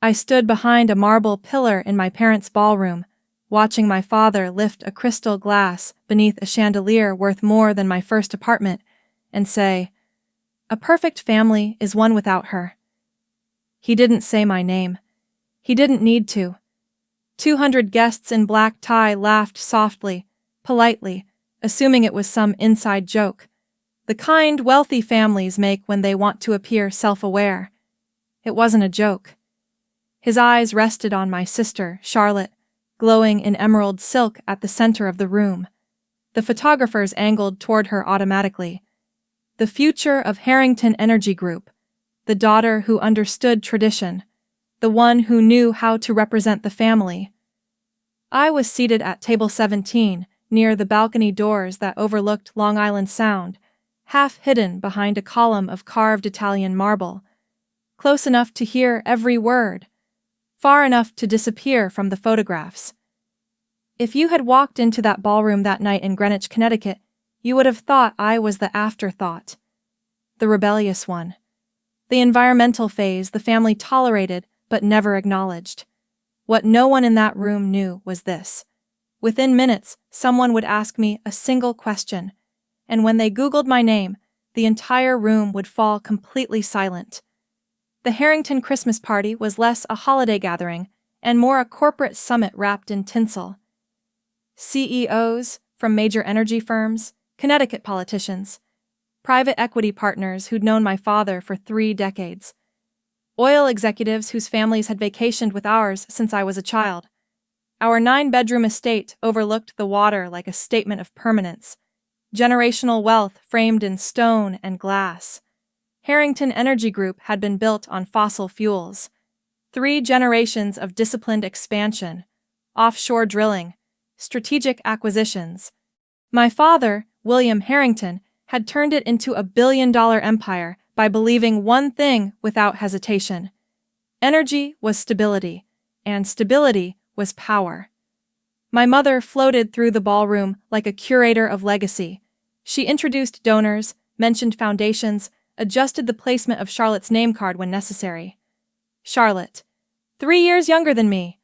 I stood behind a marble pillar in my parents' ballroom, watching my father lift a crystal glass beneath a chandelier worth more than my first apartment, and say, "A perfect family is one without her." He didn't say my name. He didn't need to. 200 guests in black tie laughed softly, politely, assuming it was some inside joke. The kind wealthy families make when they want to appear self-aware. It wasn't a joke. His eyes rested on my sister, Charlotte, glowing in emerald silk at the center of the room. The photographers angled toward her automatically. The future of Harrington Energy Group, the daughter who understood tradition, the one who knew how to represent the family. I was seated at table 17, near the balcony doors that overlooked Long Island Sound, half hidden behind a column of carved Italian marble, close enough to hear every word, far enough to disappear from the photographs. If you had walked into that ballroom that night in Greenwich, Connecticut, you would have thought I was the afterthought, the rebellious one, the environmental phase the family tolerated but never acknowledged. What no one in that room knew was this. Within minutes, someone would ask me a single question, and when they Googled my name, the entire room would fall completely silent. The Harrington Christmas party was less a holiday gathering and more a corporate summit wrapped in tinsel. CEOs from major energy firms, Connecticut politicians, private equity partners who'd known my father for 3 decades, oil executives whose families had vacationed with ours since I was a child. Our 9-bedroom estate overlooked the water like a statement of permanence, generational wealth framed in stone and glass. Harrington Energy Group had been built on fossil fuels. 3 generations of disciplined expansion, offshore drilling, strategic acquisitions. My father, William Harrington, had turned it into a billion-dollar empire by believing one thing without hesitation. Energy was stability, and stability was power. My mother floated through the ballroom like a curator of legacy. She introduced donors, mentioned foundations, adjusted the placement of Charlotte's name card when necessary. Charlotte, 3 years younger than me,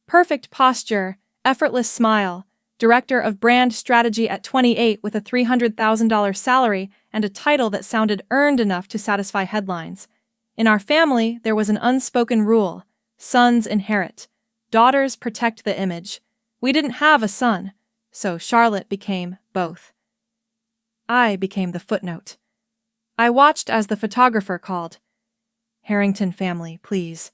perfect posture, effortless smile, director of brand strategy at 28 with a $300,000 salary and a title that sounded earned enough to satisfy headlines. In our family, there was an unspoken rule: sons inherit, daughters protect the image. We didn't have a son, so Charlotte became both. I became the footnote. I watched as the photographer called, "Harrington family, please."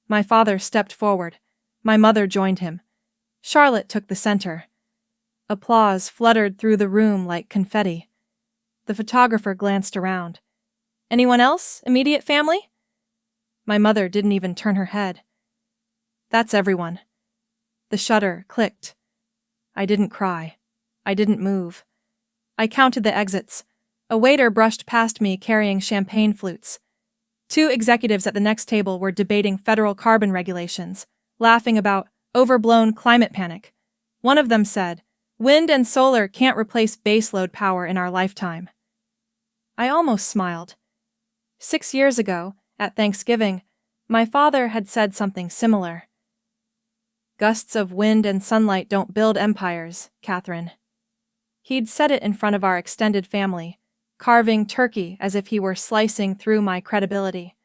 My father stepped forward. My mother joined him. Charlotte took the center. Applause fluttered through the room like confetti. The photographer glanced around. "Anyone else? Immediate family?" My mother didn't even turn her head. "That's everyone." The shutter clicked. I didn't cry. I didn't move. I counted the exits. A waiter brushed past me carrying champagne flutes. 2 executives at the next table were debating federal carbon regulations, laughing about overblown climate panic. One of them said, "Wind and solar can't replace baseload power in our lifetime." I almost smiled. 6 years ago, at Thanksgiving, my father had said something similar. "Gusts of wind and sunlight don't build empires, Catherine." He'd said it in front of our extended family, carving turkey as if he were slicing through my credibility.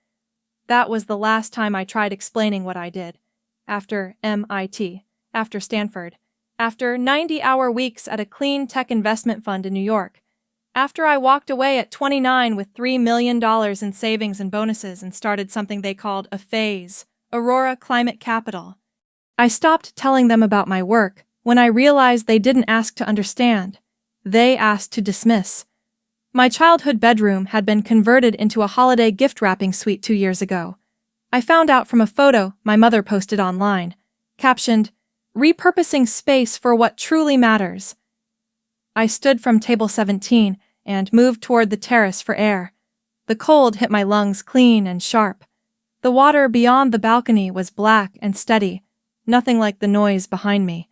That was the last time I tried explaining what I did. After MIT, after Stanford, after 90-hour weeks at a clean tech investment fund in New York, after I walked away at 29 with $3 million in savings and bonuses and started something they called a phase, Aurora Climate Capital. I stopped telling them about my work when I realized they didn't ask to understand. They asked to dismiss. My childhood bedroom had been converted into a holiday gift wrapping suite 2 years ago. I found out from a photo my mother posted online, captioned, "Repurposing space for what truly matters." I stood from table 17 and moved toward the terrace for air. The cold hit my lungs clean and sharp. The water beyond the balcony was black and steady, nothing like the noise behind me.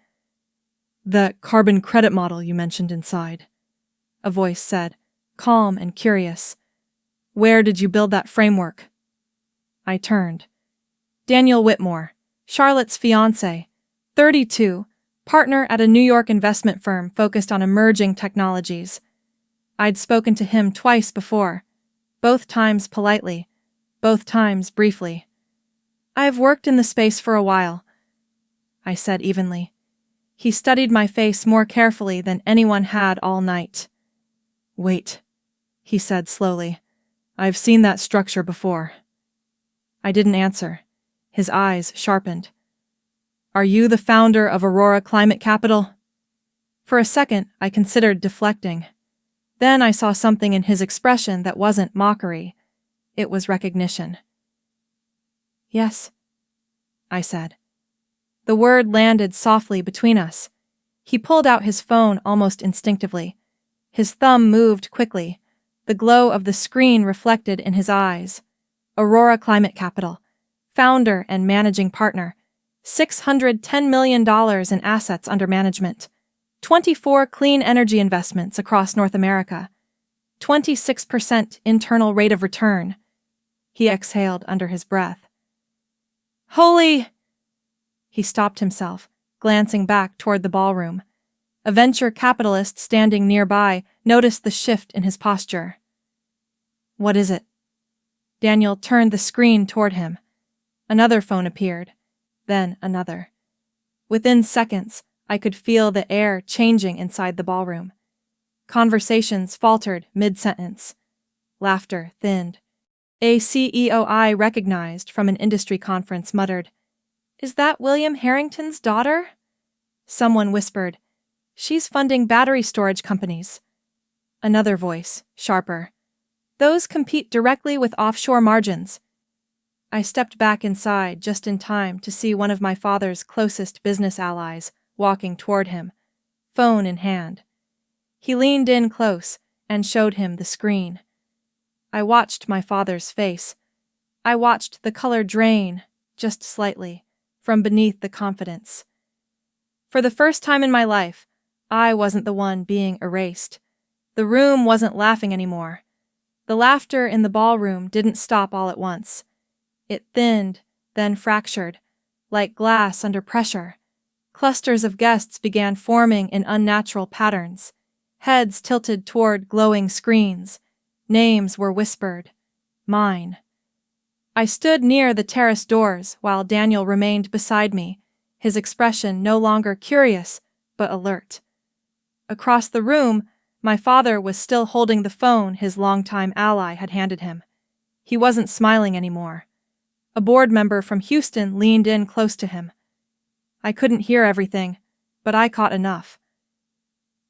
"That carbon credit model you mentioned inside," a voice said, calm and curious. "Where did you build that framework?" I turned. Daniel Whitmore, Charlotte's fiancé, 32, partner at a New York investment firm focused on emerging technologies. I'd spoken to him twice before, both times politely, both times briefly. "I've worked in the space for a while," I said evenly. He studied my face more carefully than anyone had all night. "Wait," he said slowly. "I've seen that structure before." I didn't answer. His eyes sharpened. "Are you the founder of Aurora Climate Capital?" For a second, I considered deflecting. Then I saw something in his expression that wasn't mockery. It was recognition. "Yes," I said. The word landed softly between us. He pulled out his phone almost instinctively. His thumb moved quickly, the glow of the screen reflected in his eyes. Aurora Climate Capital, founder and managing partner, $610 million in assets under management, 24 clean energy investments across North America, 26% internal rate of return. He exhaled under his breath. "Holy!" He stopped himself, glancing back toward the ballroom. A venture capitalist standing nearby noticed the shift in his posture. "What is it?" Daniel turned the screen toward him. Another phone appeared, then another. Within seconds, I could feel the air changing inside the ballroom. Conversations faltered mid-sentence. Laughter thinned. A CEO I recognized from an industry conference muttered, "Is that William Harrington's daughter?" Someone whispered, "She's funding battery storage companies." Another voice, sharper, "Those compete directly with offshore margins." I stepped back inside just in time to see one of my father's closest business allies walking toward him, phone in hand. He leaned in close and showed him the screen. I watched my father's face. I watched the color drain, just slightly, from beneath the confidence. For the first time in my life, I wasn't the one being erased. The room wasn't laughing anymore. The laughter in the ballroom didn't stop all at once. It thinned, then fractured, like glass under pressure. Clusters of guests began forming in unnatural patterns. Heads tilted toward glowing screens. Names were whispered. Mine. I stood near the terrace doors while Daniel remained beside me, his expression no longer curious, but alert. Across the room, my father was still holding the phone his longtime ally had handed him. He wasn't smiling anymore. A board member from Houston leaned in close to him. I couldn't hear everything, but I caught enough.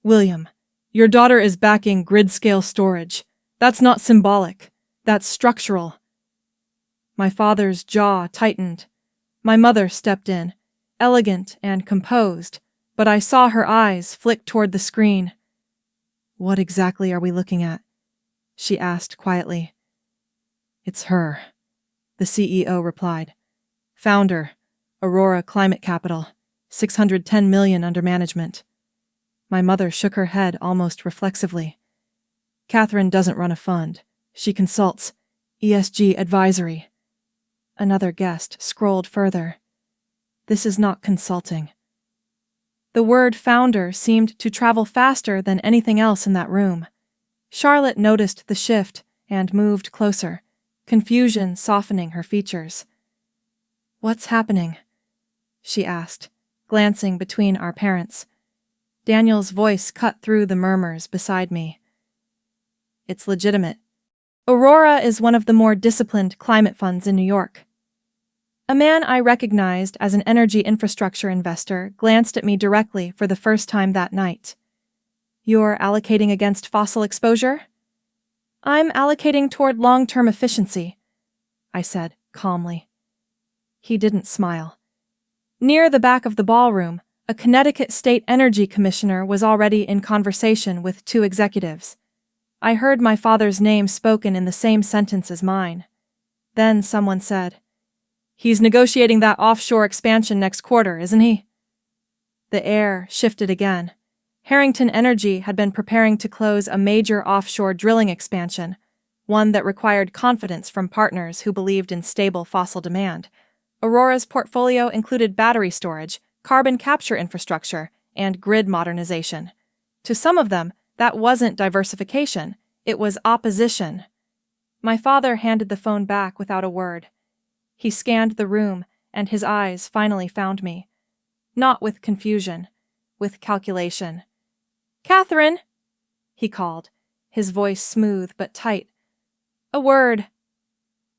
"William, your daughter is backing grid-scale storage. That's not symbolic. That's structural." My father's jaw tightened. My mother stepped in, elegant and composed, but I saw her eyes flick toward the screen. "What exactly are we looking at?" she asked quietly. "It's her," the CEO replied. "Founder, Aurora Climate Capital, $610 million under management." My mother shook her head almost reflexively. "Catherine doesn't run a fund. She consults. ESG advisory." Another guest scrolled further. "This is not consulting." The word founder seemed to travel faster than anything else in that room. Charlotte noticed the shift and moved closer, confusion softening her features. "What's happening?" she asked, glancing between our parents. Daniel's voice cut through the murmurs beside me. "It's legitimate. Aurora is one of the more disciplined climate funds in New York." A man I recognized as an energy infrastructure investor glanced at me directly for the first time that night. "You're allocating against fossil exposure?" "I'm allocating toward long-term efficiency," I said calmly. He didn't smile. Near the back of the ballroom, a Connecticut State Energy Commissioner was already in conversation with two executives. I heard my father's name spoken in the same sentence as mine. Then someone said, "He's negotiating that offshore expansion next quarter, isn't he?" The air shifted again. Harrington Energy had been preparing to close a major offshore drilling expansion, one that required confidence from partners who believed in stable fossil demand. Aurora's portfolio included battery storage, carbon capture infrastructure, and grid modernization. To some of them, that wasn't diversification, it was opposition. My father handed the phone back without a word. He scanned the room, and his eyes finally found me. Not with confusion, with calculation. "Catherine!" he called, his voice smooth but tight. "A word."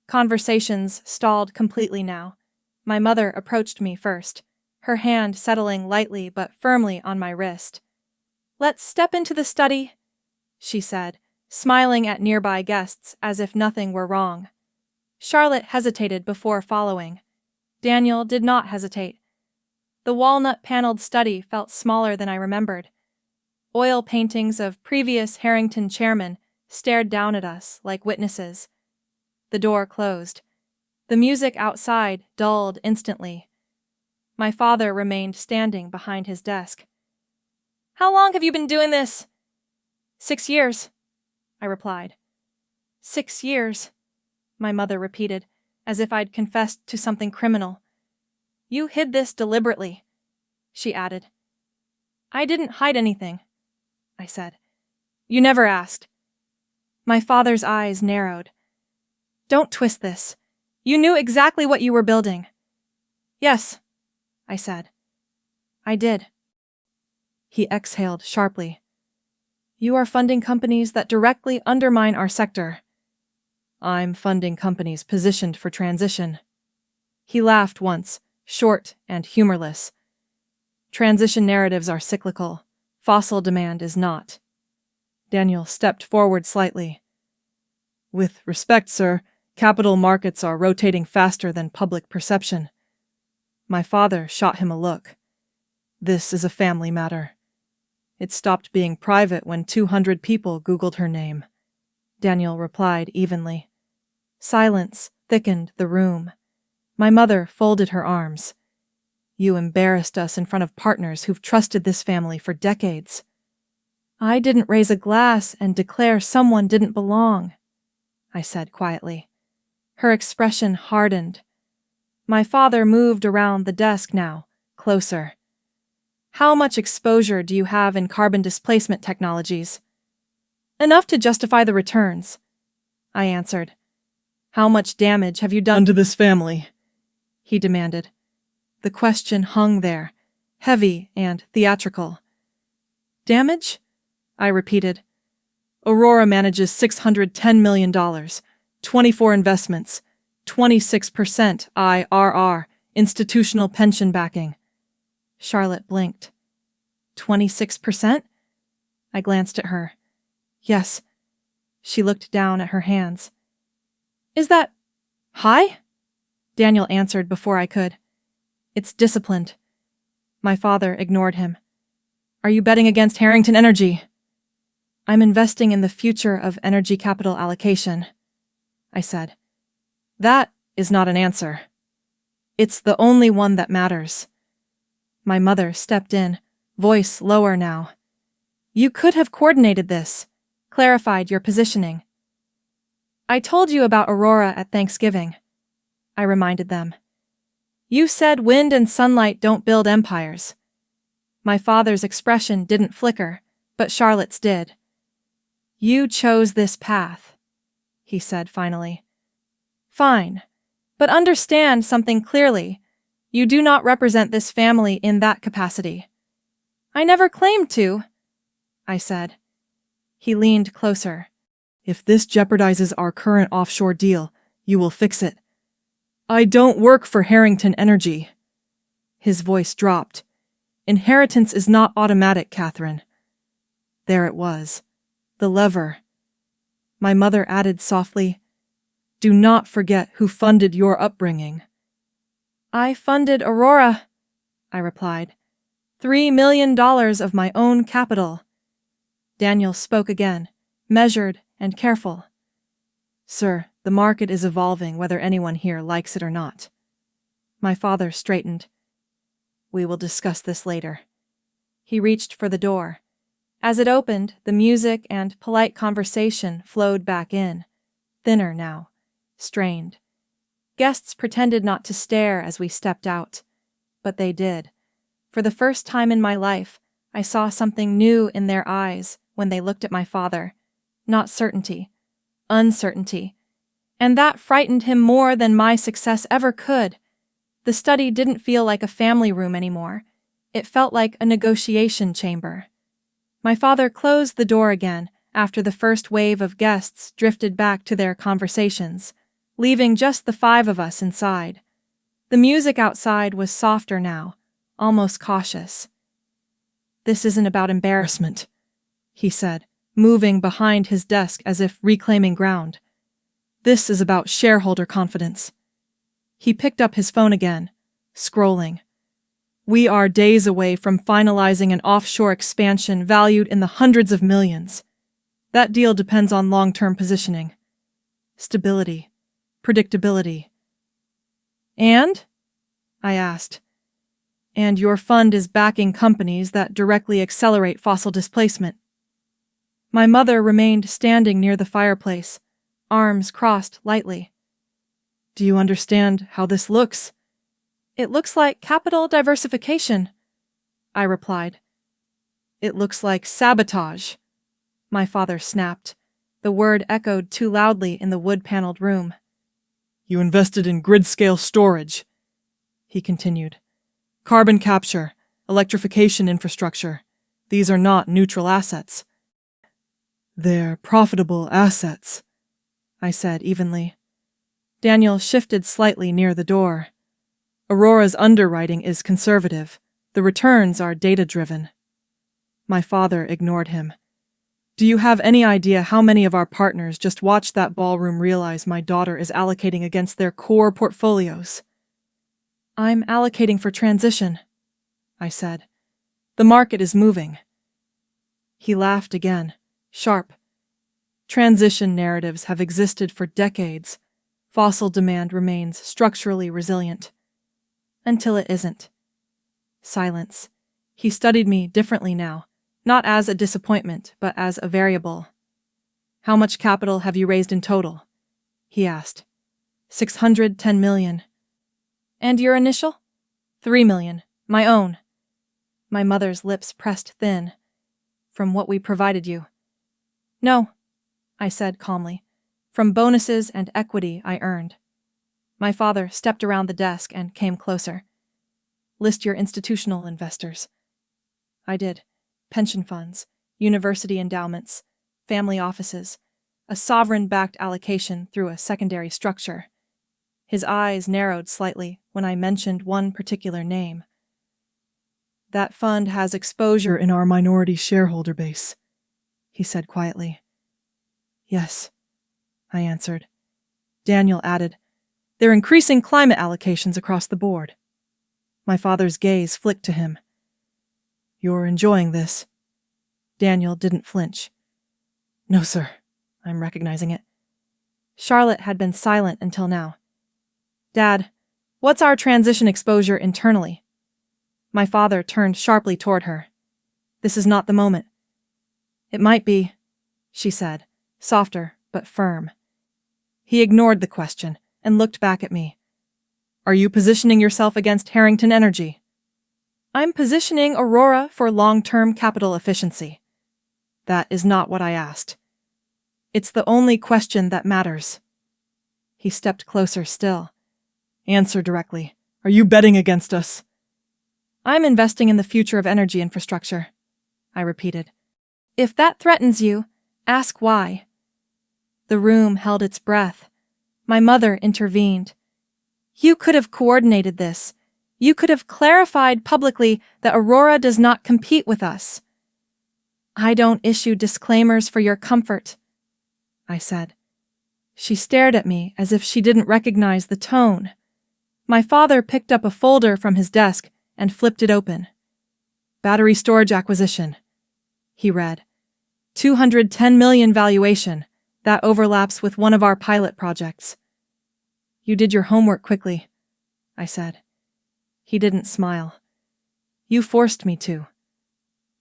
Conversations stalled completely now. My mother approached me first, her hand settling lightly but firmly on my wrist. "Let's step into the study," she said, smiling at nearby guests as if nothing were wrong. Charlotte hesitated before following. Daniel did not hesitate. The walnut-paneled study felt smaller than I remembered. Oil paintings of previous Harrington chairmen stared down at us like witnesses. The door closed. The music outside dulled instantly. My father remained standing behind his desk. "How long have you been doing this?" "6 years," I replied. "6 years," my mother repeated, as if I'd confessed to something criminal. "You hid this deliberately," she added. "I didn't hide anything," I said. "You never asked." My father's eyes narrowed. "Don't twist this. You knew exactly what you were building." "Yes," I said. "I did." He exhaled sharply. "You are funding companies that directly undermine our sector." "I'm funding companies positioned for transition." He laughed once, short and humorless. "Transition narratives are cyclical. Fossil demand is not." Daniel stepped forward slightly. "With respect, sir, capital markets are rotating faster than public perception." My father shot him a look. "This is a family matter." "It stopped being private when 200 people Googled her name," Daniel replied evenly. Silence thickened the room. My mother folded her arms. "You embarrassed us in front of partners who've trusted this family for decades." "I didn't raise a glass and declare someone didn't belong," I said quietly. Her expression hardened. My father moved around the desk now, closer. "How much exposure do you have in carbon displacement technologies?" "Enough to justify the returns," I answered. "How much damage have you done to this family?" he demanded. The question hung there, heavy and theatrical. "Damage?" I repeated. "Aurora manages $610 million, 24 investments, 26% IRR, institutional pension backing." Charlotte blinked. 26%? I glanced at her. "Yes." She looked down at her hands. "Is that high?" Daniel answered before I could. "It's disciplined." My father ignored him. "Are you betting against Harrington Energy?" "I'm investing in the future of energy capital allocation," I said. "That is not an answer." "It's the only one that matters." My mother stepped in, voice lower now. "You could have coordinated this, clarified your positioning." "I told you about Aurora at Thanksgiving," I reminded them. "You said wind and sunlight don't build empires." My father's expression didn't flicker, but Charlotte's did. "You chose this path," he said finally. "Fine, but understand something clearly. You do not represent this family in that capacity." "I never claimed to," I said. He leaned closer. "If this jeopardizes our current offshore deal, you will fix it." "I don't work for Harrington Energy." His voice dropped. "Inheritance is not automatic, Catherine." There it was. The lever. My mother added softly, "Do not forget who funded your upbringing." "I funded Aurora," I replied. $3 million of my own capital." Daniel spoke again, measured and careful. "Sir, the market is evolving whether anyone here likes it or not." My father straightened. "We will discuss this later." He reached for the door. As it opened, the music and polite conversation flowed back in, thinner now, strained. Guests pretended not to stare as we stepped out, but they did. For the first time in my life, I saw something new in their eyes when they looked at my father. Not certainty, uncertainty. And that frightened him more than my success ever could. The study didn't feel like a family room anymore. It felt like a negotiation chamber. My father closed the door again after the first wave of guests drifted back to their conversations, leaving just the 5 of us inside. The music outside was softer now, almost cautious. "This isn't about embarrassment," he said, moving behind his desk as if reclaiming ground. "This is about shareholder confidence." He picked up his phone again, scrolling. "We are days away from finalizing an offshore expansion valued in the hundreds of millions. That deal depends on long-term positioning, stability, predictability." "And?" I asked. "And your fund is backing companies that directly accelerate fossil displacement." My mother remained standing near the fireplace, arms crossed lightly. "Do you understand how this looks?" "It looks like capital diversification," I replied. "It looks like sabotage," my father snapped. The word echoed too loudly in the wood-paneled room. "You invested in grid-scale storage," he continued. "Carbon capture, electrification infrastructure. These are not neutral assets." "They're profitable assets," I said evenly. Daniel shifted slightly near the door. "Aurora's underwriting is conservative. The returns are data-driven." My father ignored him. "Do you have any idea how many of our partners just watched that ballroom realize my daughter is allocating against their core portfolios?" "I'm allocating for transition," I said. "The market is moving." He laughed again, sharp. "Transition narratives have existed for decades. Fossil demand remains structurally resilient. Until it isn't." Silence. He studied me differently now, not as a disappointment, but as a variable. "How much capital have you raised in total?" he asked. $610 million. "And your initial?" $3 million. My own." My mother's lips pressed thin. "From what we provided you." "No," I said calmly. "From bonuses and equity I earned." My father stepped around the desk and came closer. "List your institutional investors." I did. Pension funds, university endowments, family offices, a sovereign-backed allocation through a secondary structure. His eyes narrowed slightly when I mentioned one particular name. "That fund has exposure in our minority shareholder base," he said quietly. "Yes," I answered. Daniel added, "They're increasing climate allocations across the board." My father's gaze flicked to him. "You're enjoying this?" Daniel didn't flinch. "No, sir. I'm recognizing it." Charlotte had been silent until now. "Dad, what's our transition exposure internally?" My father turned sharply toward her. "This is not the moment." "It might be," she said, softer but firm. He ignored the question and looked back at me. "Are you positioning yourself against Harrington Energy?" "I'm positioning Aurora for long-term capital efficiency." "That is not what I asked." "It's the only question that matters." He stepped closer still. "Answer directly. Are you betting against us?" "I'm investing in the future of energy infrastructure," I repeated. "If that threatens you, ask why." The room held its breath. My mother intervened. "You could have coordinated this. You could have clarified publicly that Aurora does not compete with us." "I don't issue disclaimers for your comfort," I said. She stared at me as if she didn't recognize the tone. My father picked up a folder from his desk and flipped it open. "Battery storage acquisition," he read. $210 million valuation. That overlaps with one of our pilot projects." "You did your homework quickly," I said. He didn't smile. "You forced me to."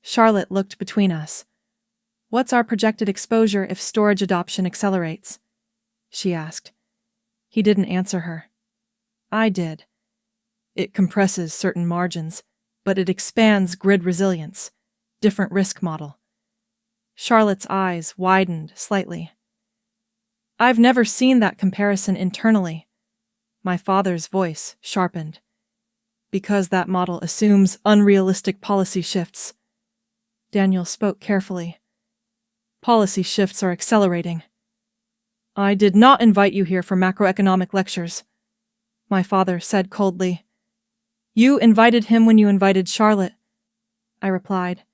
Charlotte looked between us. "What's our projected exposure if storage adoption accelerates?" she asked. He didn't answer her. I did. It compresses certain margins, but it expands grid resilience. Different risk model. Charlotte's eyes widened slightly. I've never seen that comparison internally. My father's voice sharpened. Because that model assumes unrealistic policy shifts. Daniel spoke carefully. Policy shifts are accelerating. I did not invite you here for macroeconomic lectures, my father said coldly. You invited him when you invited Charlotte, I replied.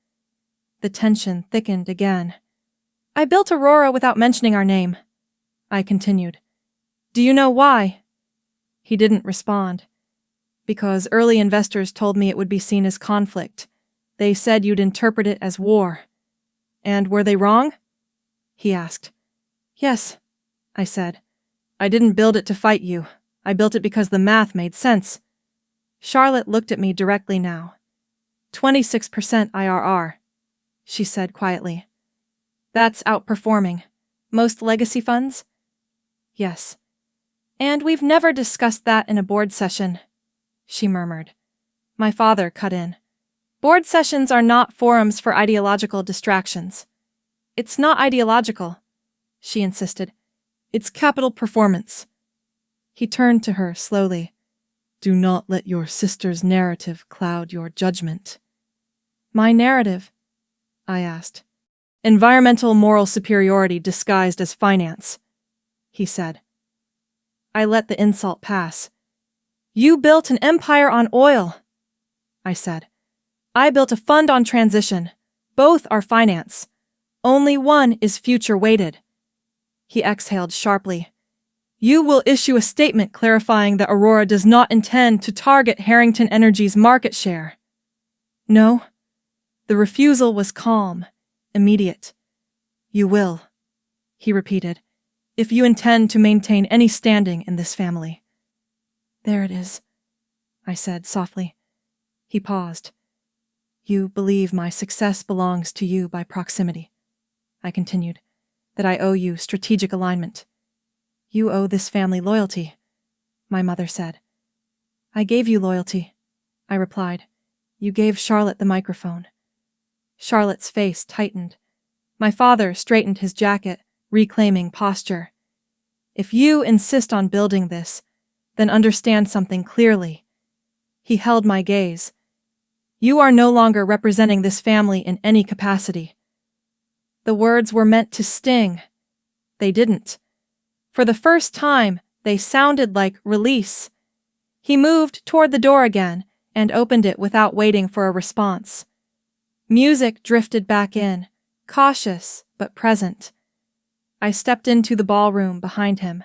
The tension thickened again. I built Aurora without mentioning our name, I continued. Do you know why? He didn't respond. Because early investors told me it would be seen as conflict. They said you'd interpret it as war. And were they wrong? He asked. Yes, I said. I didn't build it to fight you. I built it because the math made sense. Charlotte looked at me directly now. 26% IRR, she said quietly. That's outperforming. Most legacy funds? Yes. And we've never discussed that in a board session, she murmured. My father cut in. Board sessions are not forums for ideological distractions. It's not ideological, she insisted. It's capital performance. He turned to her slowly. Do not let your sister's narrative cloud your judgment. My narrative? I asked. Environmental moral superiority disguised as finance, he said. I let the insult pass. You built an empire on oil, I said. I built a fund on transition. Both are finance. Only one is future-weighted. He exhaled sharply. You will issue a statement clarifying that Aurora does not intend to target Harrington Energy's market share. No. The refusal was calm, immediate. You will, he repeated, if you intend to maintain any standing in this family. There it is, I said softly. He paused. You believe my success belongs to you by proximity, I continued, that I owe you strategic alignment. You owe this family loyalty, my mother said. I gave you loyalty, I replied. You gave Charlotte the microphone. Charlotte's face tightened. My father straightened his jacket, reclaiming posture. If you insist on building this, then understand something clearly. He held my gaze. You are no longer representing this family in any capacity. The words were meant to sting. They didn't. For the first time, they sounded like release. He moved toward the door again and opened it without waiting for a response. Music drifted back in, cautious but present. I stepped into the ballroom behind him.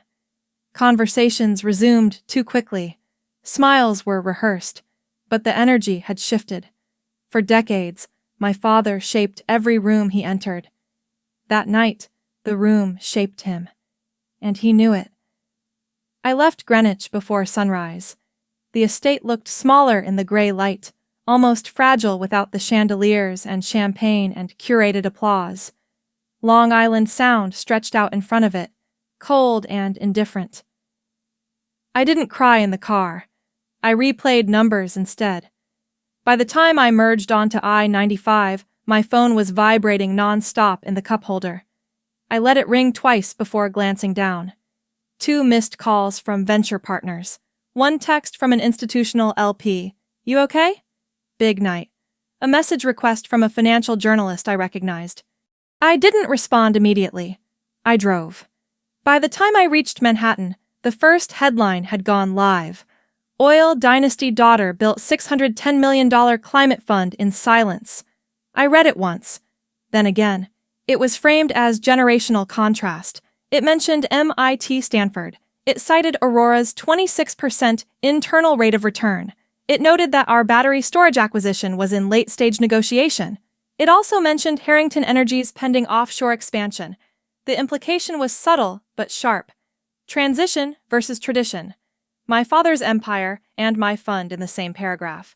Conversations resumed too quickly. Smiles were rehearsed, but the energy had shifted. For decades, my father shaped every room he entered. That night, the room shaped him. And he knew it. I left Greenwich before sunrise. The estate looked smaller in the gray light, almost fragile without the chandeliers and champagne and curated applause. Long Island Sound stretched out in front of it, cold and indifferent. I didn't cry in the car. I replayed numbers instead. By the time I merged onto I-95, my phone was vibrating non-stop in the cup holder. I let it ring twice before glancing down. 2 missed calls from venture partners. 1 text from an institutional LP. You okay? Big night. A message request from a financial journalist I recognized. I didn't respond immediately. I drove. By the time I reached Manhattan, the first headline had gone live. Oil dynasty daughter built $610 million climate fund in silence. I read it once. Then again. It was framed as generational contrast. It mentioned MIT Stanford. It cited Aurora's 26% internal rate of return. It noted that our battery storage acquisition was in late-stage negotiation. It also mentioned Harrington Energy's pending offshore expansion. The implication was subtle but sharp. Transition versus tradition. My father's empire and my fund in the same paragraph.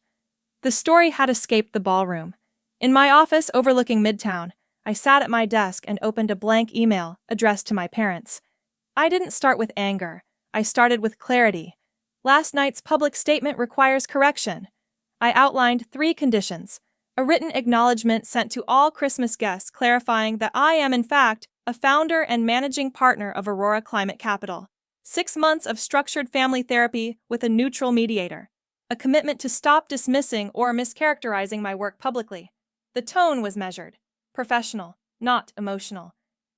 The story had escaped the ballroom. In my office overlooking Midtown, I sat at my desk and opened a blank email addressed to my parents. I didn't start with anger. I started with clarity. Last night's public statement requires correction. I outlined 3 conditions. A written acknowledgement sent to all Christmas guests clarifying that I am, in fact, a founder and managing partner of Aurora Climate Capital. 6 months of structured family therapy with a neutral mediator. A commitment to stop dismissing or mischaracterizing my work publicly. The tone was measured, professional, not emotional.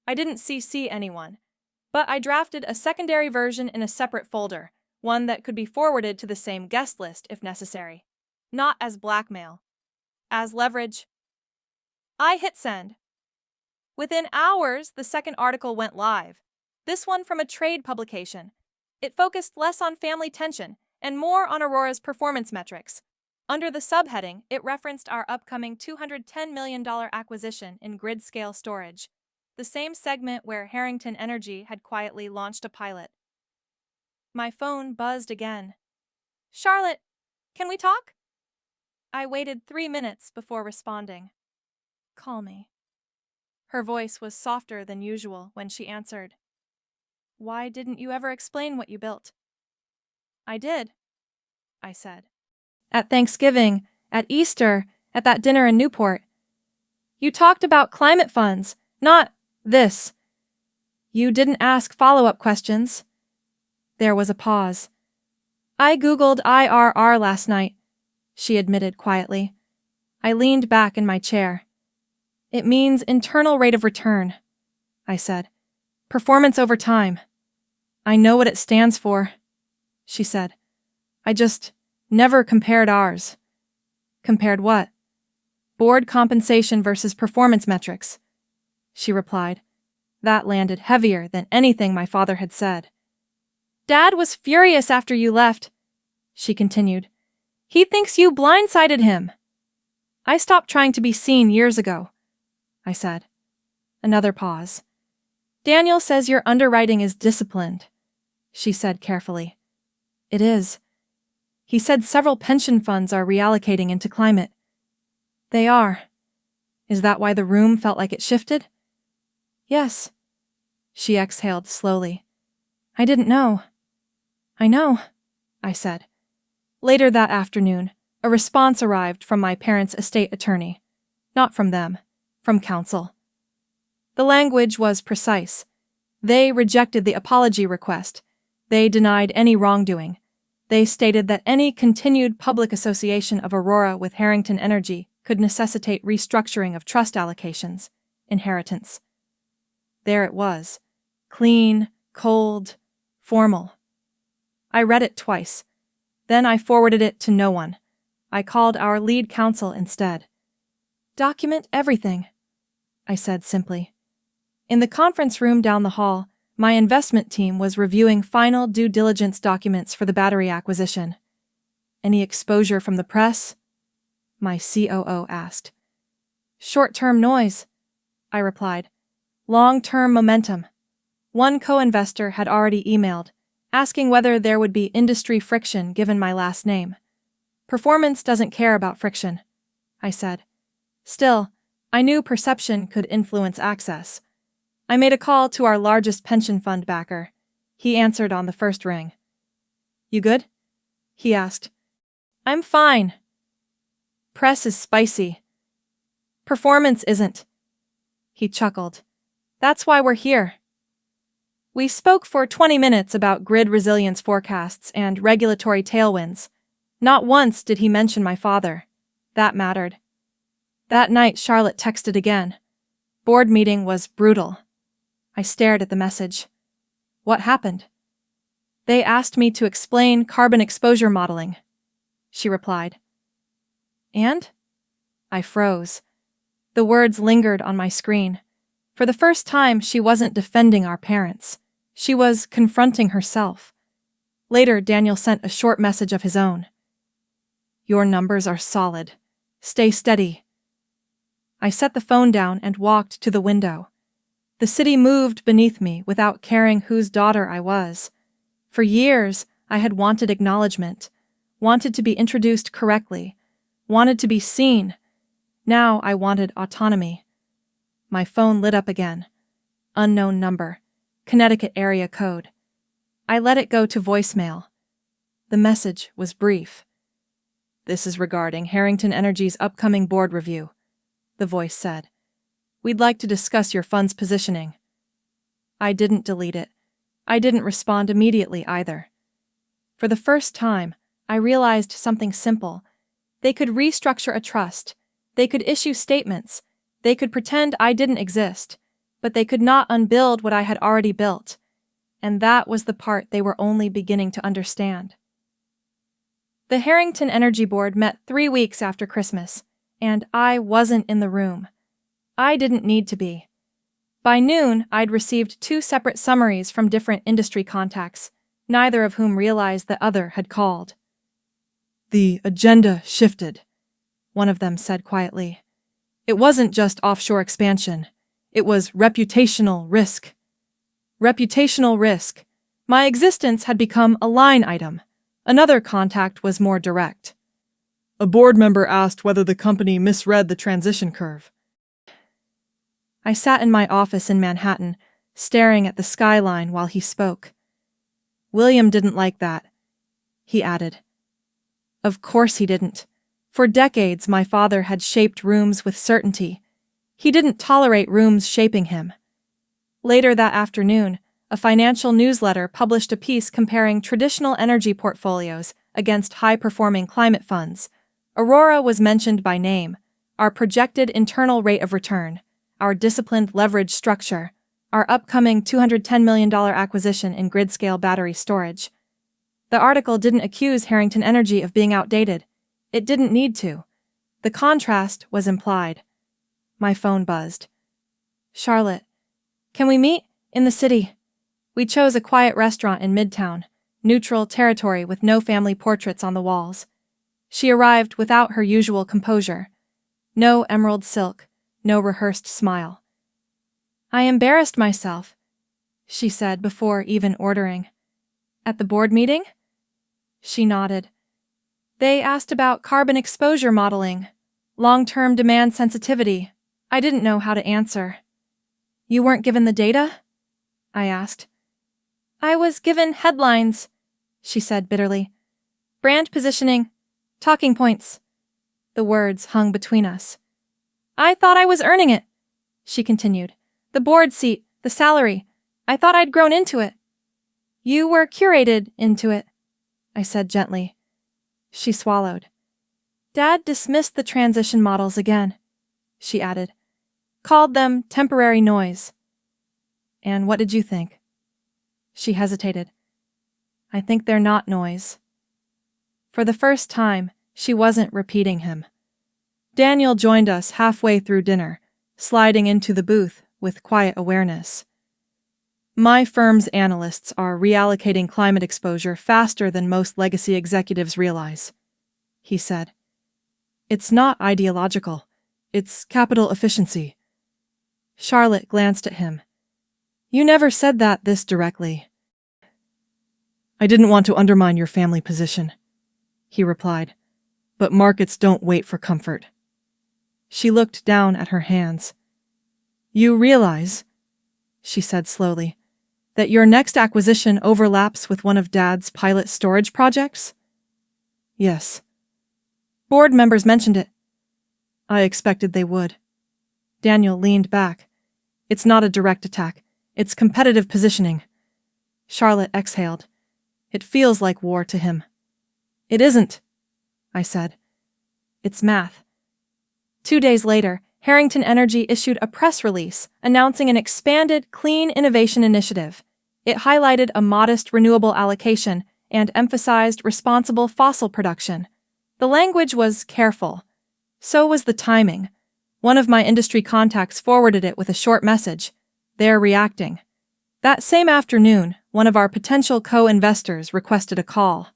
I didn't CC anyone, but I drafted a secondary version in a separate folder, one that could be forwarded to the same guest list if necessary. Not as blackmail. As leverage. I hit send. Within hours, the second article went live. This one from a trade publication. It focused less on family tension and more on Aurora's performance metrics. Under the subheading, it referenced our upcoming $210 million acquisition in grid-scale storage, the same segment where Harrington Energy had quietly launched a pilot. My phone buzzed again. Charlotte, can we talk? I waited 3 minutes before responding. Call me. Her voice was softer than usual when she answered. Why didn't you ever explain what you built? I did, I said. At Thanksgiving, at Easter, at that dinner in Newport. You talked about climate funds, not this. You didn't ask follow-up questions. There was a pause. I Googled IRR last night, she admitted quietly. I leaned back in my chair. It means internal rate of return, I said. Performance over time. I know what it stands for, she said. I just never compared ours. Compared what? Board compensation versus performance metrics, she replied. That landed heavier than anything my father had said. Dad was furious after you left, she continued. He thinks you blindsided him. I stopped trying to be seen years ago, I said. Another pause. Daniel says your underwriting is disciplined, she said carefully. It is. He said several pension funds are reallocating into climate. They are. Is that why the room felt like it shifted? Yes. She exhaled slowly. I didn't know. I know, I said. Later that afternoon, a response arrived from my parents' estate attorney. Not from them, from counsel. The language was precise. They rejected the apology request. They denied any wrongdoing. They stated that any continued public association of Aurora with Harrington Energy could necessitate restructuring of trust allocations, inheritance. There it was, clean, cold, formal. I read it twice. Then I forwarded it to no one. I called our lead counsel instead. Document everything, I said simply. In the conference room down the hall, my investment team was reviewing final due diligence documents for the battery acquisition. Any exposure from the press? My COO asked. Short-term noise, I replied. Long-term momentum. One co-investor had already emailed, asking whether there would be industry friction given my last name. Performance doesn't care about friction, I said. Still, I knew perception could influence access. I made a call to our largest pension fund backer. He answered on the first ring. You good? He asked. I'm fine. Press is spicy. Performance isn't. He chuckled. That's why we're here. We spoke for 20 minutes about grid resilience forecasts and regulatory tailwinds. Not once did he mention my father. That mattered. That night, Charlotte texted again. Board meeting was brutal. I stared at the message. What happened? They asked me to explain carbon exposure modeling, she replied. And? I froze. The words lingered on my screen. For the first time, she wasn't defending our parents. She was confronting herself. Later, Daniel sent a short message of his own. Your numbers are solid. Stay steady. I set the phone down and walked to the window. The city moved beneath me without caring whose daughter I was. For years, I had wanted acknowledgement, wanted to be introduced correctly, wanted to be seen. Now I wanted autonomy. My phone lit up again. Unknown number. Connecticut area code. I let it go to voicemail. The message was brief. "This is regarding Harrington Energy's upcoming board review," the voice said. "We'd like to discuss your fund's positioning." I didn't delete it. I didn't respond immediately either. For the first time, I realized something simple. They could restructure a trust. They could issue statements. They could pretend I didn't exist, but they could not unbuild what I had already built. And that was the part they were only beginning to understand. The Harrington Energy Board met 3 weeks after Christmas, and I wasn't in the room. I didn't need to be. By noon, I'd received 2 separate summaries from different industry contacts, neither of whom realized the other had called. "The agenda shifted," one of them said quietly. "It wasn't just offshore expansion. It was reputational risk." Reputational risk. My existence had become a line item. Another contact was more direct. "A board member asked whether the company misread the transition curve." I sat in my office in Manhattan, staring at the skyline while he spoke. "William didn't like that," he added. Of course he didn't. For decades, my father had shaped rooms with certainty. He didn't tolerate rooms shaping him. Later that afternoon, a financial newsletter published a piece comparing traditional energy portfolios against high-performing climate funds. Aurora was mentioned by name, our projected internal rate of return, our disciplined leverage structure, our upcoming $210 million acquisition in grid-scale battery storage. The article didn't accuse Harrington Energy of being outdated. It didn't need to. The contrast was implied. My phone buzzed. "Charlotte, can we meet? In the city." We chose a quiet restaurant in Midtown, neutral territory with no family portraits on the walls. She arrived without her usual composure. No emerald silk, no rehearsed smile. "I embarrassed myself," she said before even ordering. "At the board meeting?" She nodded. "They asked about carbon exposure modeling, long-term demand sensitivity. I didn't know how to answer." "You weren't given the data?" I asked. "I was given headlines," she said bitterly. "Brand positioning, talking points." The words hung between us. "I thought I was earning it," she continued. "The board seat, the salary. I thought I'd grown into it." "You were curated into it," I said gently. She swallowed. "Dad dismissed the transition models again," she added. "Called them temporary noise." "And what did you think?" She hesitated. "I think they're not noise." For the first time, she wasn't repeating him. Daniel joined us halfway through dinner, sliding into the booth with quiet awareness. "My firm's analysts are reallocating climate exposure faster than most legacy executives realize," he said. "It's not ideological. It's capital efficiency." Charlotte glanced at him. "You never said that this directly." "I didn't want to undermine your family position," he replied, "but markets don't wait for comfort." She looked down at her hands. "You realize," she said slowly, "that your next acquisition overlaps with one of Dad's pilot storage projects?" "Yes." "Board members mentioned it." "I expected they would." Daniel leaned back. "It's not a direct attack. It's competitive positioning." Charlotte exhaled. "It feels like war to him." "It isn't," I said. "It's math." 2 days later, Harrington Energy issued a press release announcing an expanded clean innovation initiative. It highlighted a modest renewable allocation and emphasized responsible fossil production. The language was careful. So was the timing. One of my industry contacts forwarded it with a short message. "They're reacting." That same afternoon, one of our potential co-investors requested a call.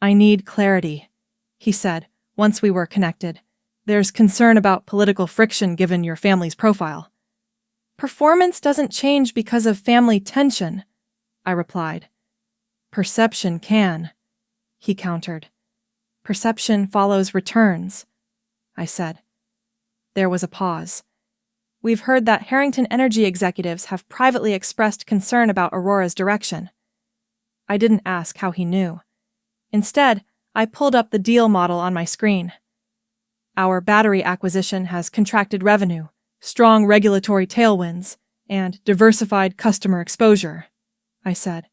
"I need clarity," he said, once we were connected. "There's concern about political friction given your family's profile." "Performance doesn't change because of family tension," I replied. "Perception can," he countered. "Perception follows returns," I said. There was a pause. "We've heard that Harrington Energy executives have privately expressed concern about Aurora's direction." I didn't ask how he knew. Instead, I pulled up the deal model on my screen. Our battery acquisition has contracted revenue, strong regulatory tailwinds, and diversified customer exposure, I said.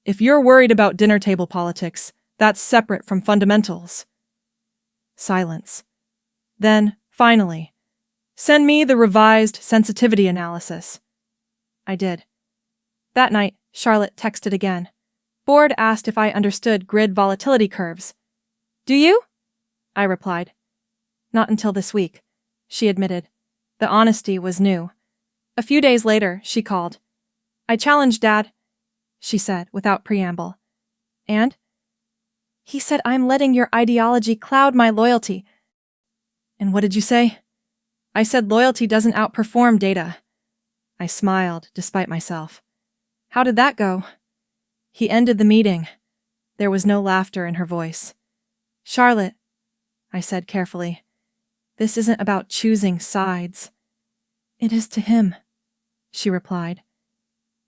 If you're worried about dinner table politics, that's separate from fundamentals. Silence. Then, finally, send me the revised sensitivity analysis. I did. That night, Charlotte texted again. Board asked if I understood grid volatility curves. Do you? I replied. Not until this week, she admitted. The honesty was new. A few days later, she called. I challenged Dad, she said without preamble. And? He said I'm letting your ideology cloud my loyalty. And what did you say? I said loyalty doesn't outperform data. I smiled, despite myself. How did that go? He ended the meeting. There was no laughter in her voice. Charlotte, I said carefully, this isn't about choosing sides. It is to him, she replied.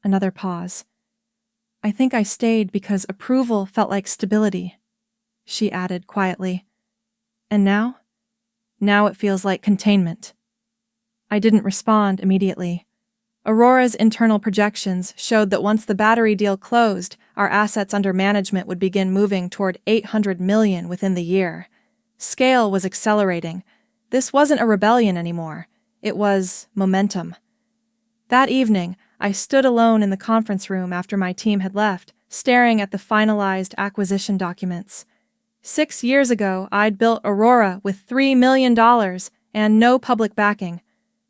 Another pause. I think I stayed because approval felt like stability, she added quietly. And now? Now it feels like containment. I didn't respond immediately. Aurora's internal projections showed that once the battery deal closed, our assets under management would begin moving toward $800 million within the year. Scale was accelerating. This wasn't a rebellion anymore. It was momentum. That evening, I stood alone in the conference room after my team had left, staring at the finalized acquisition documents. 6 years ago, I'd built Aurora with $3 million and no public backing.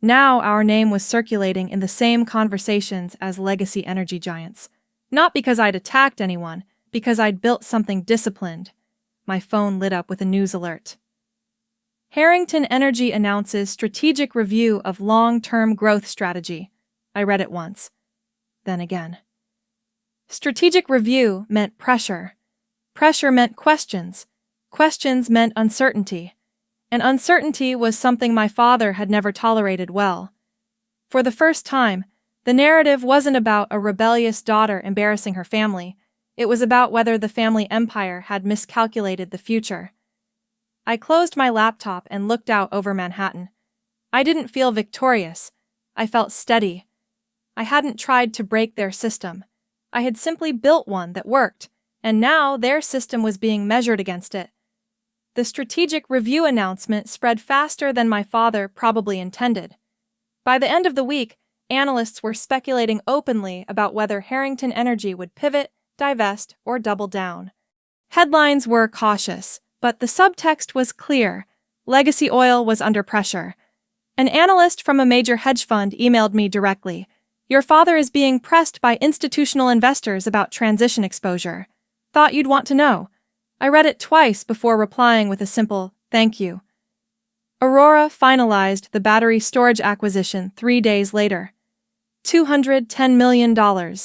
Now our name was circulating in the same conversations as legacy energy giants. Not because I'd attacked anyone, because I'd built something disciplined. My phone lit up with a news alert. Harrington Energy announces strategic review of long-term growth strategy. I read it once, then again. Strategic review meant pressure. Pressure meant questions. Questions meant uncertainty. And uncertainty was something my father had never tolerated well. For the first time, the narrative wasn't about a rebellious daughter embarrassing her family. It was about whether the family empire had miscalculated the future. I closed my laptop and looked out over Manhattan. I didn't feel victorious. I felt steady. I hadn't tried to break their system. I had simply built one that worked, and now their system was being measured against it. The strategic review announcement spread faster than my father probably intended. By the end of the week, analysts were speculating openly about whether Harrington Energy would pivot, divest, or double down. Headlines were cautious, but the subtext was clear. Legacy oil was under pressure. An analyst from a major hedge fund emailed me directly. Your father is being pressed by institutional investors about transition exposure. Thought you'd want to know. I read it twice before replying with a simple, thank you. Aurora finalized the battery storage acquisition 3 days later. $210 million.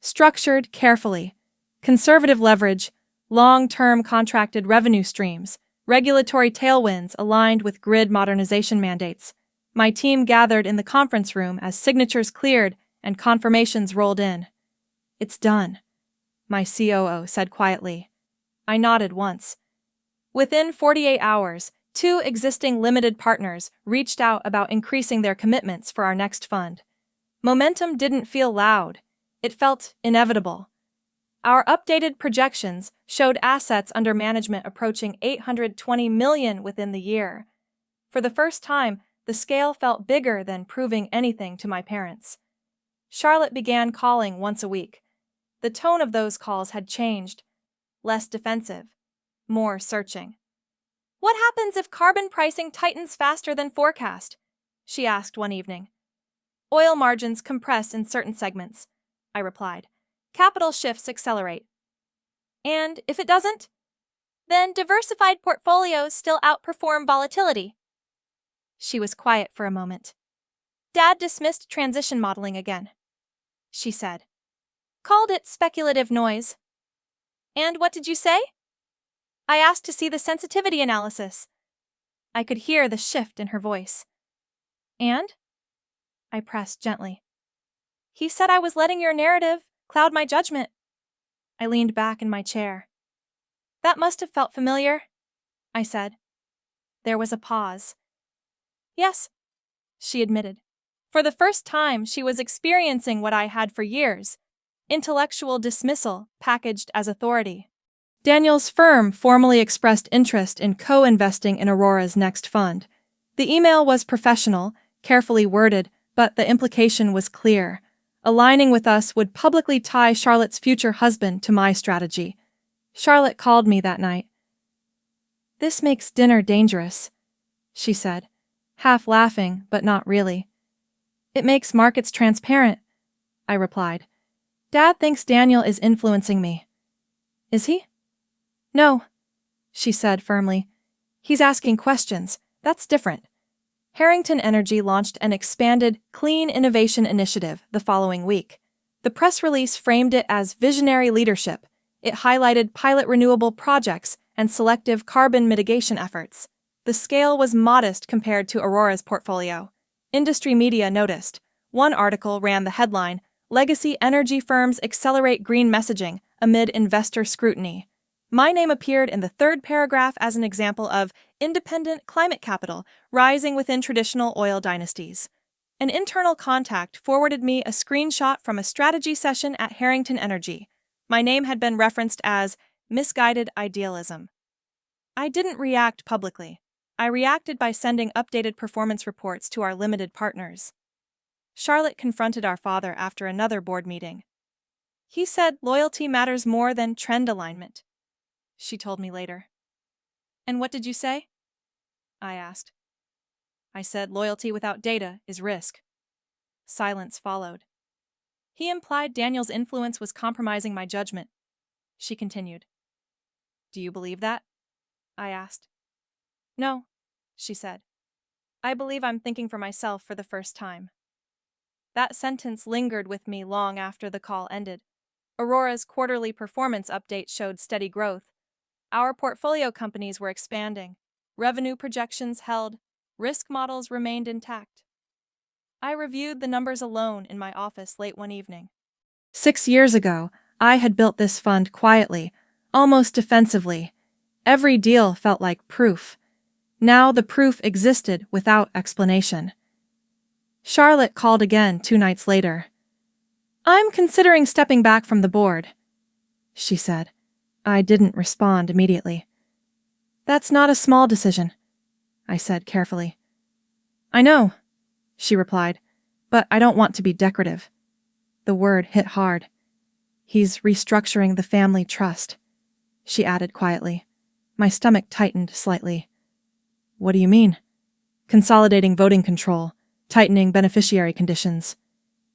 Structured carefully. Conservative leverage, long-term contracted revenue streams, regulatory tailwinds aligned with grid modernization mandates. My team gathered in the conference room as signatures cleared and confirmations rolled in. It's done, my COO said quietly. I nodded once. Within 48 hours, 2 existing limited partners reached out about increasing their commitments for our next fund. Momentum didn't feel loud. It felt inevitable. Our updated projections showed assets under management approaching $820 million within the year. For the first time, the scale felt bigger than proving anything to my parents. Charlotte began calling once a week. The tone of those calls had changed. Less defensive, more searching. What happens if carbon pricing tightens faster than forecast? She asked one evening. Oil margins compress in certain segments, I replied. Capital shifts accelerate. And if it doesn't? Then diversified portfolios still outperform volatility. She was quiet for a moment. Dad dismissed transition modeling again, she said. Called it speculative noise. And what did you say? I asked to see the sensitivity analysis. I could hear the shift in her voice. And? I pressed gently. He said I was letting your narrative cloud my judgment. I leaned back in my chair. That must have felt familiar, I said. There was a pause. Yes, she admitted. For the first time, she was experiencing what I had for years: intellectual dismissal packaged as authority. Daniel's firm formally expressed interest in co-investing in Aurora's next fund. The email was professional, carefully worded, but the implication was clear. Aligning with us would publicly tie Charlotte's future husband to my strategy. Charlotte called me that night. "This makes dinner dangerous," she said, half laughing, but not really. "It makes markets transparent," I replied. "Dad thinks Daniel is influencing me." "Is he?" "No," she said firmly. "He's asking questions. That's different." Harrington Energy launched an expanded Clean Innovation Initiative the following week. The press release framed it as visionary leadership. It highlighted pilot renewable projects and selective carbon mitigation efforts. The scale was modest compared to Aurora's portfolio. Industry media noticed. One article ran the headline, "Legacy Energy Firms Accelerate Green Messaging Amid Investor Scrutiny." My name appeared in the third paragraph as an example of independent climate capital rising within traditional oil dynasties. An internal contact forwarded me a screenshot from a strategy session at Harrington Energy. My name had been referenced as misguided idealism. I didn't react publicly. I reacted by sending updated performance reports to our limited partners. Charlotte confronted our father after another board meeting. "He said loyalty matters more than trend alignment," she told me later. "And what did you say?" I asked. "I said loyalty without data is risk." Silence followed. "He implied Daniel's influence was compromising my judgment," she continued. "Do you believe that?" I asked. "No," she said. "I believe I'm thinking for myself for the first time." That sentence lingered with me long after the call ended. Aurora's quarterly performance update showed steady growth. Our portfolio companies were expanding. Revenue projections held. Risk models remained intact. I reviewed the numbers alone in my office late one evening. 6 years ago, I had built this fund quietly, almost defensively. Every deal felt like proof. Now the proof existed without explanation. Charlotte called again 2 nights later. "I'm considering stepping back from the board," she said. I didn't respond immediately. "That's not a small decision," I said carefully. "I know," she replied, "but I don't want to be decorative." The word hit hard. "He's restructuring the family trust," she added quietly. My stomach tightened slightly. "What do you mean?" "Consolidating voting control, tightening beneficiary conditions.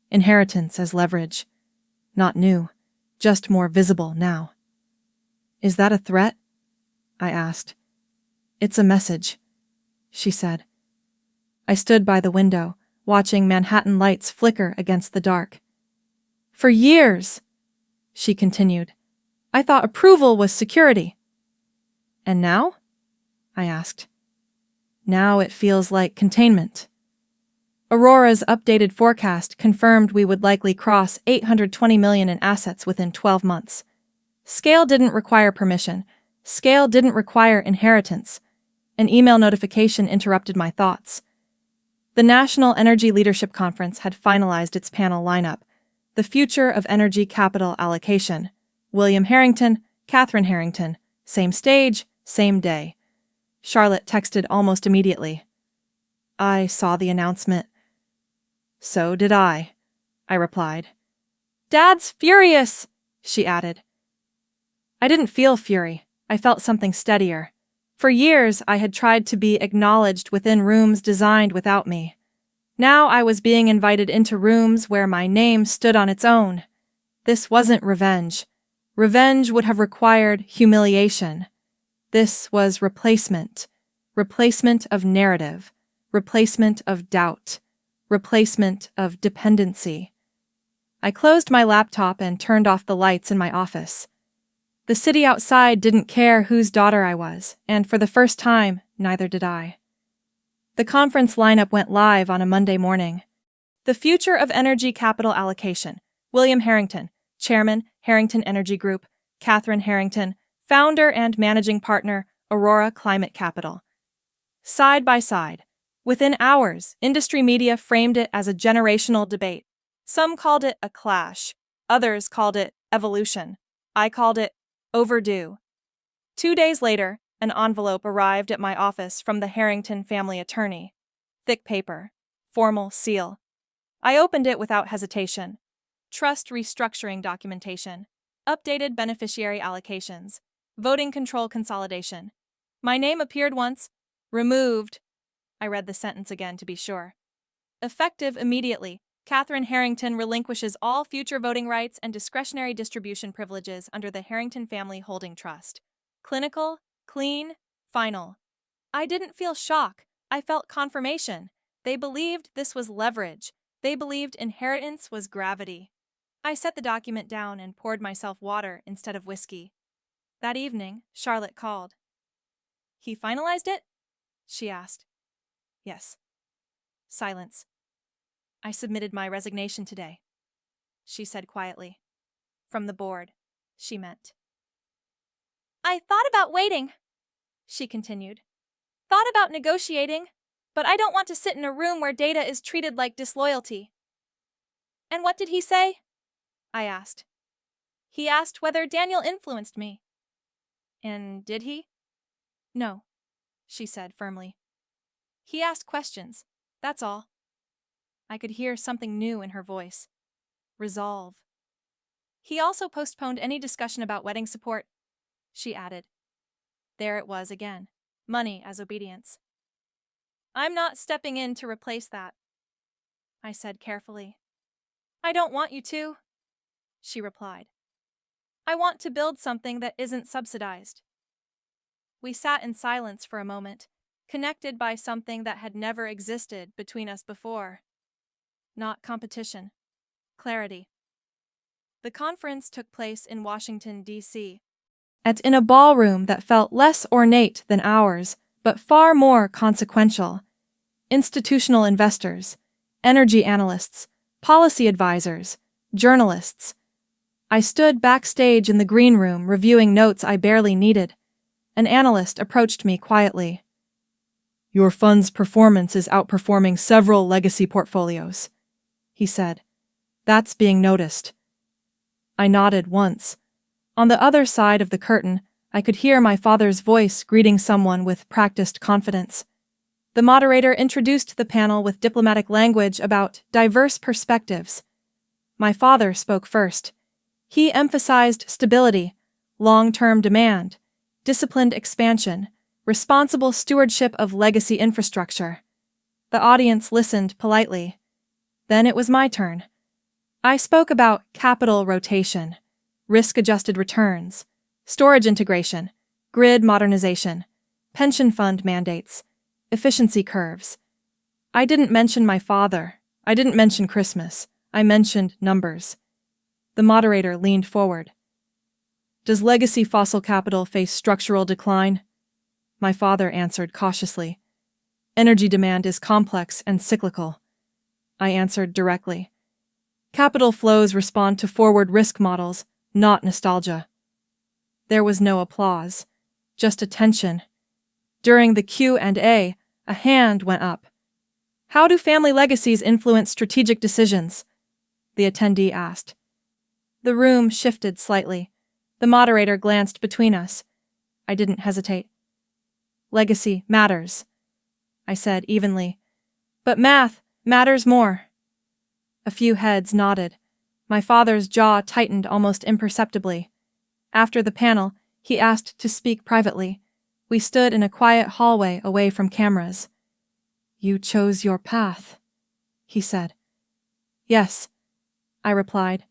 Inheritance as leverage. Not new, just more visible now." "Is that a threat?" I asked. "It's a message," she said. I stood by the window, watching Manhattan lights flicker against the dark. "For years," she continued, "I thought approval was security." "And now?" I asked. "Now it feels like containment." Aurora's updated forecast confirmed we would likely cross $820 million in assets within 12 months. Scale didn't require permission. Scale didn't require inheritance. An email notification interrupted my thoughts. The National Energy Leadership Conference had finalized its panel lineup. The Future of Energy Capital Allocation. William Harrington, Catherine Harrington. Same stage, same day. Charlotte texted almost immediately. "I saw the announcement." "So did I replied. "Dad's furious," she added. I didn't feel fury. I felt something steadier. For years, I had tried to be acknowledged within rooms designed without me. Now I was being invited into rooms where my name stood on its own. This wasn't revenge. Revenge would have required humiliation. This was replacement. Replacement of narrative. Replacement of doubt. Replacement of dependency. I closed my laptop and turned off the lights in my office. The city outside didn't care whose daughter I was, and for the first time, neither did I. The conference lineup went live on a Monday morning. The Future of Energy Capital Allocation. William Harrington, Chairman, Harrington Energy Group. Catherine Harrington, founder and managing partner, Aurora Climate Capital. Side by side. Within hours, industry media framed it as a generational debate. Some called it a clash. Others called it evolution. I called it overdue. 2 days later, an envelope arrived at my office from the Harrington family attorney. Thick paper. Formal seal. I opened it without hesitation. Trust restructuring documentation. Updated beneficiary allocations. Voting control consolidation. My name appeared once. Removed. I read the sentence again to be sure. Effective immediately. Catherine Harrington relinquishes all future voting rights and discretionary distribution privileges under the Harrington Family Holding Trust. Clinical, clean, final. I didn't feel shock. I felt confirmation. They believed this was leverage. They believed inheritance was gravity. I set the document down and poured myself water instead of whiskey. That evening, Charlotte called. "He finalized it?" she asked. "Yes." Silence. "I submitted my resignation today," she said quietly. "From the board," she meant. "I thought about waiting," she continued. "Thought about negotiating, but I don't want to sit in a room where data is treated like disloyalty." "And what did he say?" I asked. "He asked whether Daniel influenced me." "And did he?" "No," she said firmly. "He asked questions, that's all." I could hear something new in her voice. Resolve. "He also postponed any discussion about wedding support," she added. There it was again. Money as obedience. "I'm not stepping in to replace that," I said carefully. "I don't want you to," she replied. "I want to build something that isn't subsidized." We sat in silence for a moment, connected by something that had never existed between us before. Not competition. Clarity. The conference took place in Washington, D.C. In a ballroom that felt less ornate than ours, but far more consequential. Institutional investors, energy analysts, policy advisors, journalists. I stood backstage in the green room reviewing notes I barely needed. An analyst approached me quietly. "Your fund's performance is outperforming several legacy portfolios," he said. "That's being noticed." I nodded once. On the other side of the curtain, I could hear my father's voice greeting someone with practiced confidence. The moderator introduced the panel with diplomatic language about diverse perspectives. My father spoke first. He emphasized stability, long-term demand, disciplined expansion, responsible stewardship of legacy infrastructure. The audience listened politely. Then it was my turn. I spoke about capital rotation, risk-adjusted returns, storage integration, grid modernization, pension fund mandates, efficiency curves. I didn't mention my father. I didn't mention Christmas. I mentioned numbers. The moderator leaned forward. "Does legacy fossil capital face structural decline?" My father answered cautiously. "Energy demand is complex and cyclical." I answered directly. "Capital flows respond to forward risk models, not nostalgia." There was no applause, just attention. During the Q&A, a hand went up. "How do family legacies influence strategic decisions?" the attendee asked. The room shifted slightly. The moderator glanced between us. I didn't hesitate. "Legacy matters," I said evenly. "But math matters more." A few heads nodded. My father's jaw tightened almost imperceptibly. After the panel, he asked to speak privately. We stood in a quiet hallway away from cameras. "You chose your path," he said. "Yes," I replied.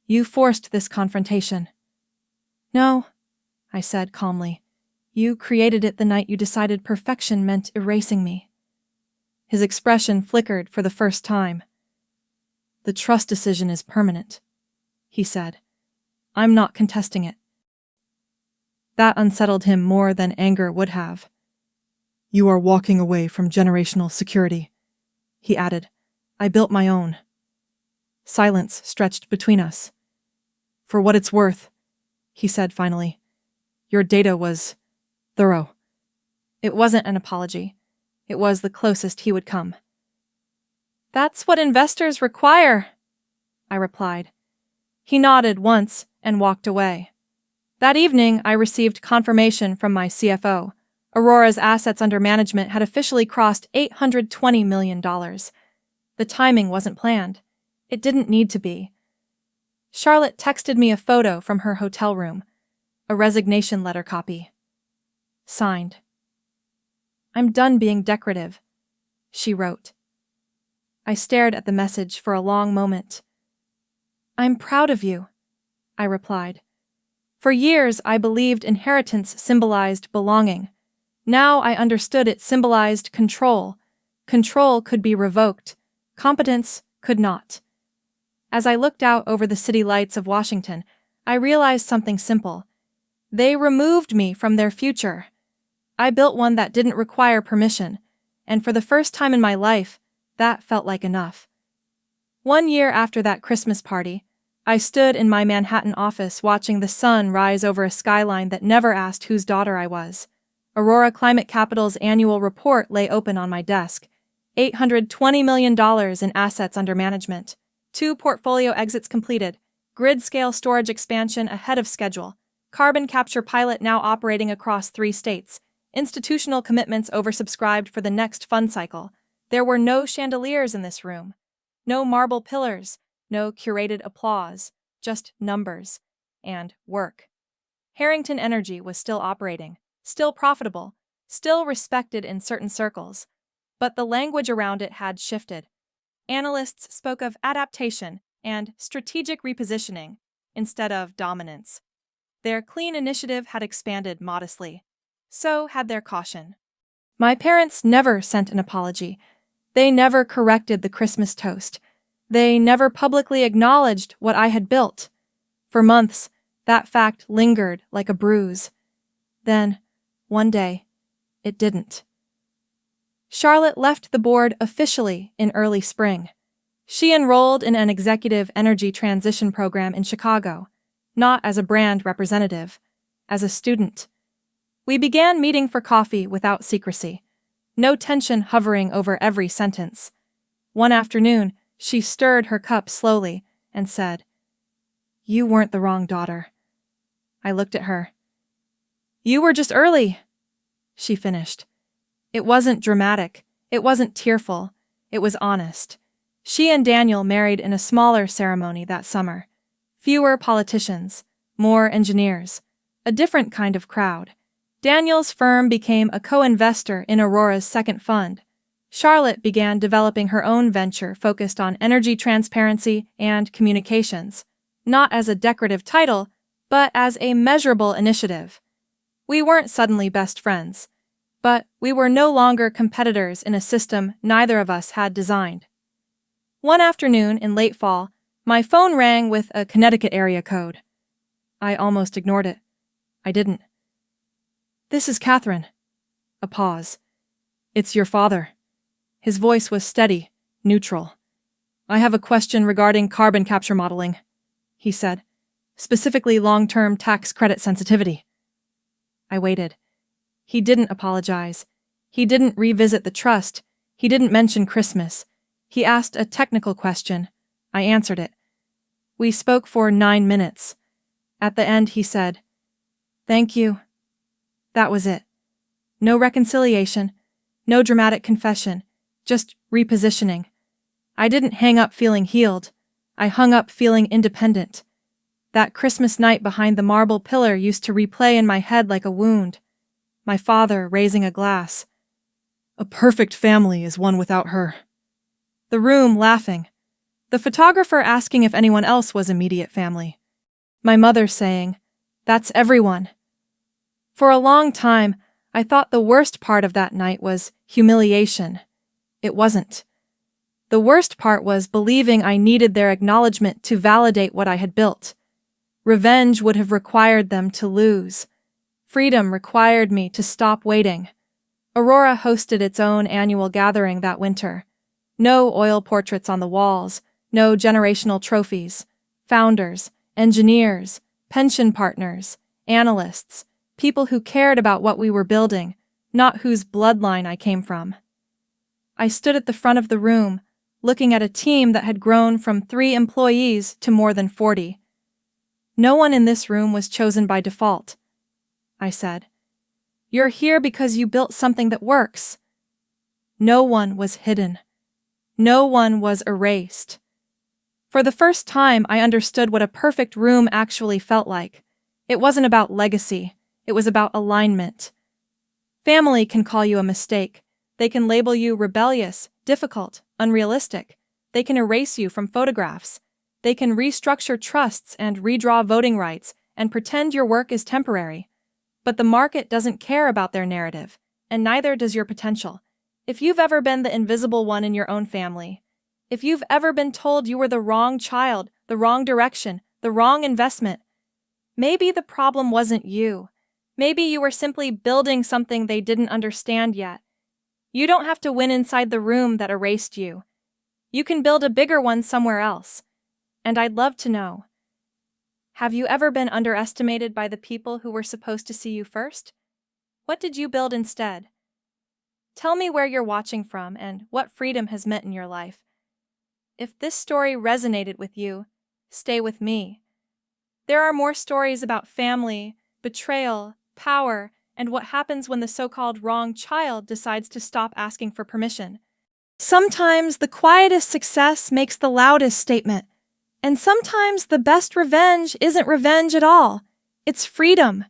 "You forced this confrontation." "No," I said calmly. "You created it the night you decided perfection meant erasing me." His expression flickered for the first time. "The trust decision is permanent," he said. "I'm not contesting it." That unsettled him more than anger would have. "You are walking away from generational security," he added. "I built my own." Silence stretched between us. "For what it's worth," he said finally, Your data was thorough. It wasn't an apology. It was the closest he would come. That's what investors require, I replied. He nodded once and walked away. That evening, I received confirmation from my CFO. Aurora's assets under management had officially crossed $820 million. The timing wasn't planned. It didn't need to be. Charlotte texted me a photo from her hotel room, a resignation letter copy. Signed. I'm done being decorative, she wrote. I stared at the message for a long moment. I'm proud of you, I replied. For years, I believed inheritance symbolized belonging. Now I understood it symbolized control. Control could be revoked. Competence could not. As I looked out over the city lights of Washington, I realized something simple. They removed me from their future. I built one that didn't require permission, and for the first time in my life, that felt like enough. 1 year after that Christmas party, I stood in my Manhattan office watching the sun rise over a skyline that never asked whose daughter I was. Aurora Climate Capital's annual report lay open on my desk. $820 million in assets under management. 2 portfolio exits completed. Grid-scale storage expansion ahead of schedule. Carbon capture pilot now operating across 3 states. Institutional commitments oversubscribed for the next fund cycle. There were no chandeliers in this room. No marble pillars. No curated applause. Just numbers. And work. Harrington Energy was still operating. Still profitable. Still respected in certain circles. But the language around it had shifted. Analysts spoke of adaptation and strategic repositioning instead of dominance. Their clean initiative had expanded modestly. So had their caution. My parents never sent an apology. They never corrected the Christmas toast. They never publicly acknowledged what I had built. For months, that fact lingered like a bruise. Then, one day, it didn't. Charlotte left the board officially in early spring. She enrolled in an executive energy transition program in Chicago, not as a brand representative, as a student. We began meeting for coffee without secrecy, no tension hovering over every sentence. One afternoon, she stirred her cup slowly and said, "You weren't the wrong daughter." I looked at her. "You were just early," she finished. It wasn't dramatic. It wasn't tearful. It was honest. She and Daniel married in a smaller ceremony that summer. Fewer politicians, more engineers, a different kind of crowd. Daniel's firm became a co-investor in Aurora's second fund. Charlotte began developing her own venture focused on energy transparency and communications, not as a decorative title, but as a measurable initiative. We weren't suddenly best friends, but we were no longer competitors in a system neither of us had designed. One afternoon in late fall, my phone rang with a Connecticut area code. I almost ignored it. I didn't. "This is Catherine." A pause. "It's your father." His voice was steady, neutral. "I have a question regarding carbon capture modeling," he said, "specifically long-term tax credit sensitivity." I waited. He didn't apologize. He didn't revisit the trust. He didn't mention Christmas. He asked a technical question. I answered it. We spoke for 9 minutes. At the end, he said, "Thank you." That was it. No reconciliation, no dramatic confession, just repositioning. I didn't hang up feeling healed. I hung up feeling independent. That Christmas night behind the marble pillar used to replay in my head like a wound. My father raising a glass. "A perfect family is one without her." The room laughing. The photographer asking if anyone else was immediate family. My mother saying, "That's everyone." For a long time, I thought the worst part of that night was humiliation. It wasn't. The worst part was believing I needed their acknowledgement to validate what I had built. Revenge would have required them to lose. Freedom required me to stop waiting. Aurora hosted its own annual gathering that winter. No oil portraits on the walls, no generational trophies. Founders, engineers, pension partners, analysts, People who cared about what we were building, not whose bloodline I came from. I stood at the front of the room, looking at a team that had grown from 3 employees to more than 40. No one in this room was chosen by default, I said. You're here because you built something that works. No one was hidden. No one was erased. For the first time, I understood what a perfect room actually felt like. It wasn't about legacy. It was about alignment. Family can call you a mistake. They can label you rebellious, difficult, unrealistic. They can erase you from photographs. They can restructure trusts and redraw voting rights and pretend your work is temporary. But the market doesn't care about their narrative, and neither does your potential. If you've ever been the invisible one in your own family, if you've ever been told you were the wrong child, the wrong direction, the wrong investment, maybe the problem wasn't you. Maybe you were simply building something they didn't understand yet. You don't have to win inside the room that erased you. You can build a bigger one somewhere else. And I'd love to know, have you ever been underestimated by the people who were supposed to see you first? What did you build instead? Tell me where you're watching from and what freedom has meant in your life. If this story resonated with you, stay with me. There are more stories about family, betrayal, power, and what happens when the so-called wrong child decides to stop asking for permission. Sometimes the quietest success makes the loudest statement, and sometimes the best revenge isn't revenge at all. It's freedom.